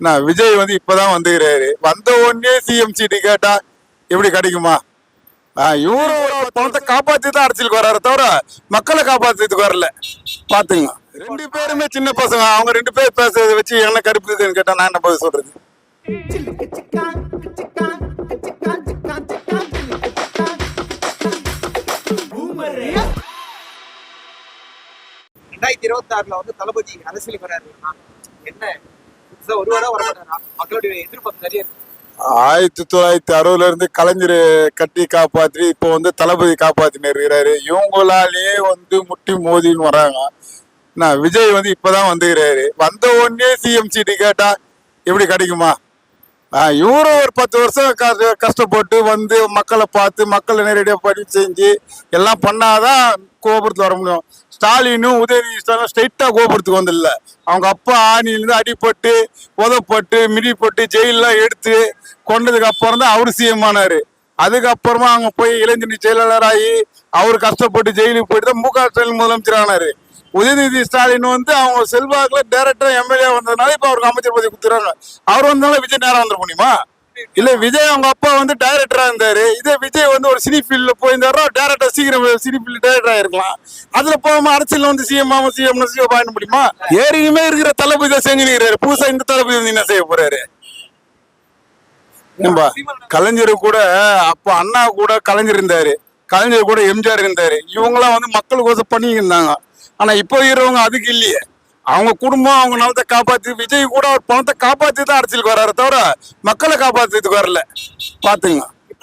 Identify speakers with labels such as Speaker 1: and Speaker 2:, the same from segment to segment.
Speaker 1: நான் விஜய் வந்து இப்பதான் வந்துக்கிறாரு. வந்த உடனே சிஎம் சீட்டு கேட்டா எப்படி கிடைக்குமா? இவரும் ஒரு பணத்தை காப்பாத்தி தான் அரசியலுக்கு வர்றாரு தவிர மக்களை காப்பாத்துறதுக்கு வரல. பாத்துங்க, ரெண்டு பேருமே சின்ன பசங்க. அவங்க ரெண்டு பேர் பேசுறதை வச்சு என்ன கருப்புன்னு கேட்டா நான் என்ன பதில் சொல்றது?
Speaker 2: ரெண்டாயிரத்தி 26 வந்து தளபதி அரசியலுக்கு வராரு. என்ன ஒரு வாரம் வரமாட்டாரா? மக்களுடைய எதிர்பார்ப்பு நிறைய இருக்கு.
Speaker 1: 1960 இருந்து கலைஞர் கட்டி காப்பாற்றி இப்போ வந்து தளபதி காப்பாத்தின்னு இருக்கிறாரு. இவங்களாலேயே வந்து முட்டி மோதின்னு வராங்க. நான் விஜய் வந்து இப்பதான் வந்துக்கிறாரு. வந்த உடனே சிஎம் சீட்டு கேட்டா எப்படி கிடைக்குமா? இவரும் ஒரு 10 வருஷம் கஷ்டப்பட்டு வந்து மக்களை பார்த்து மக்களை நேரடியாக பணி செஞ்சு எல்லாம் பண்ணாதான் கோபுரத்தில் வர முடியும். ஸ்டாலினும் உதயநிதி ஸ்டாலினும் ஸ்ட்ரெயிட்டா கோபுரத்துக்கு வந்துடல. அவங்க அப்பா ஆணியிலிருந்து அடிப்பட்டு உதப்பட்டு மிதிப்பட்டு ஜெயிலெலாம் எடுத்து கொண்டதுக்கு அப்புறம் தான் அவரு சிஎம் ஆனாரு. அதுக்கப்புறமா அவங்க போய் இளைஞர் செயலாளர் ஆகி அவர் கஷ்டப்பட்டு ஜெயிலுக்கு போயிட்டு தான் மு க ஸ்டாலின் முதலமைச்சர் ஆனாரு. உதயநிதி ஸ்டாலின் வந்து அவங்க செல்வாக்குல டைரக்டா எம்எல்ஏ வந்ததுனால இப்ப அவருக்கு அமைச்சர் பதவி கொடுத்துறாங்க. அவர் வந்தாலும் விஜய் நேரம் வந்துட முடியுமா? இல்ல, விஜய் அவங்க அப்பா வந்து டைரக்டரா இருந்தாரு. இதே விஜய் வந்து ஒரு சினி ஃபீல்ட்ல போயிருந்தாரோ டைரக்டா சீக்கிரம் சினி ஃபீல்ட் டைரக்டரா இருக்கலாம். அதுல போகாம அரசியல் வந்து சிஎம் பாயிட முடியுமா? ஏற்கனவே இருக்கிற தளபதி தான் செஞ்சு நிற்கிறாரு. புதுசா இந்த தளபதி வந்து என்ன செய்ய போறாரு? கலைஞர் கூட அப்ப அண்ணா கூட கலைஞர் இருந்தாரு, கலைஞர் கூட எம்ஜிஆர் இருந்தாரு. இவங்கெல்லாம் வந்து மக்களுக்கோசம் பண்ணிட்டு இருந்தாங்க. ஆனா இப்போ இருக்கிறவங்க அதுக்கு இல்லையே. அவங்க குடும்பம் அவங்க நலத்தை காப்பாத்தி, விஜய் கூட அவர் பணத்தை காப்பாத்தி தான் அரசியலுக்கு வர்றாரு தவிர மக்களை காப்பாத்துறதுக்கு வரல. பாத்துங்க,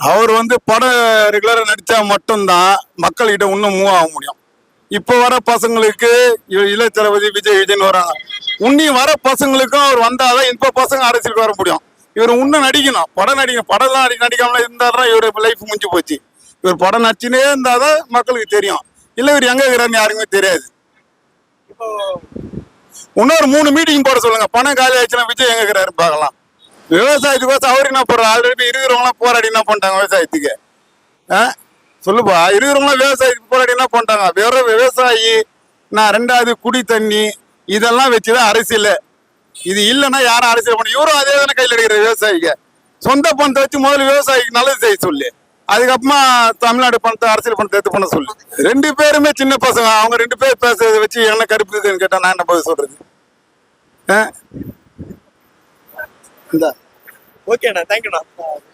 Speaker 1: அவர் வந்து படம் ரெகுலரா நடிச்சா மட்டும்தான் மக்கள்கிட்ட இன்னும் மூவ் ஆக முடியும். இப்போ வர பசங்களுக்கு இளைய தளபதி விஜய்னு வராங்க. இன்னும் வர பசங்களுக்கும் அவர் வந்தாதான் இப்ப பசங்க அரசியலுக்கு வர முடியும். இவர் இன்னும் நடிக்கணும், படம் நடிக்கணும். படம்லாம் நடிக்காம இருந்தாருன்னா இவர் லைஃப் முடிஞ்சு போச்சு. இவர் படம் நடிச்சுனே இருந்தாதான் மக்களுக்கு தெரியும். இல்ல இவர் எங்க இருக்கிறாருன்னு யாருக்குமே தெரியாது. இன்னொரு 3 மீட்டிங் போட சொல்லுங்க. பணம் காலி ஆயிடுச்சுன்னா விஜய் எங்க இருக்கிறாரு பார்க்கலாம். விவசாயத்துக்கு அவரு என்ன போடுற? ஆல்ரெடி இருக்கிறவங்களாம் போராடி என்ன பண்ணிட்டாங்க விவசாயத்துக்கு? சொல்லுப்பா, இருக்கிறவங்களாம் விவசாயத்துக்கு போராடி என்ன பண்ணிட்டாங்க? வேற விவசாயி நான் 2வது குடி தண்ணி இதெல்லாம் வச்சுதான் அரசியல். இது இல்லைன்னா யாரும் அரசியல் பண்ண. இவரும் அதே தானே கையில் எடுக்கிற விவசாயிக்கு. சொந்த பணத்தை வச்சு முதல்ல விவசாயிக்கு நல்லது செய்ய சொல்லி, அதுக்கப்புறமா தமிழ்நாடு பணத்தை அரசியல் பணத்தை எடுத்து பண்ண சொல்லு. ரெண்டு பேருமே சின்ன பசங்க. அவங்க ரெண்டு பேர் பேசுறதை வச்சு என்ன கருப்புன்னு கேட்டா நான் என்ன பதில் சொல்றது?
Speaker 2: ஓகேண்ணா, தேங்க்யூண்ணா.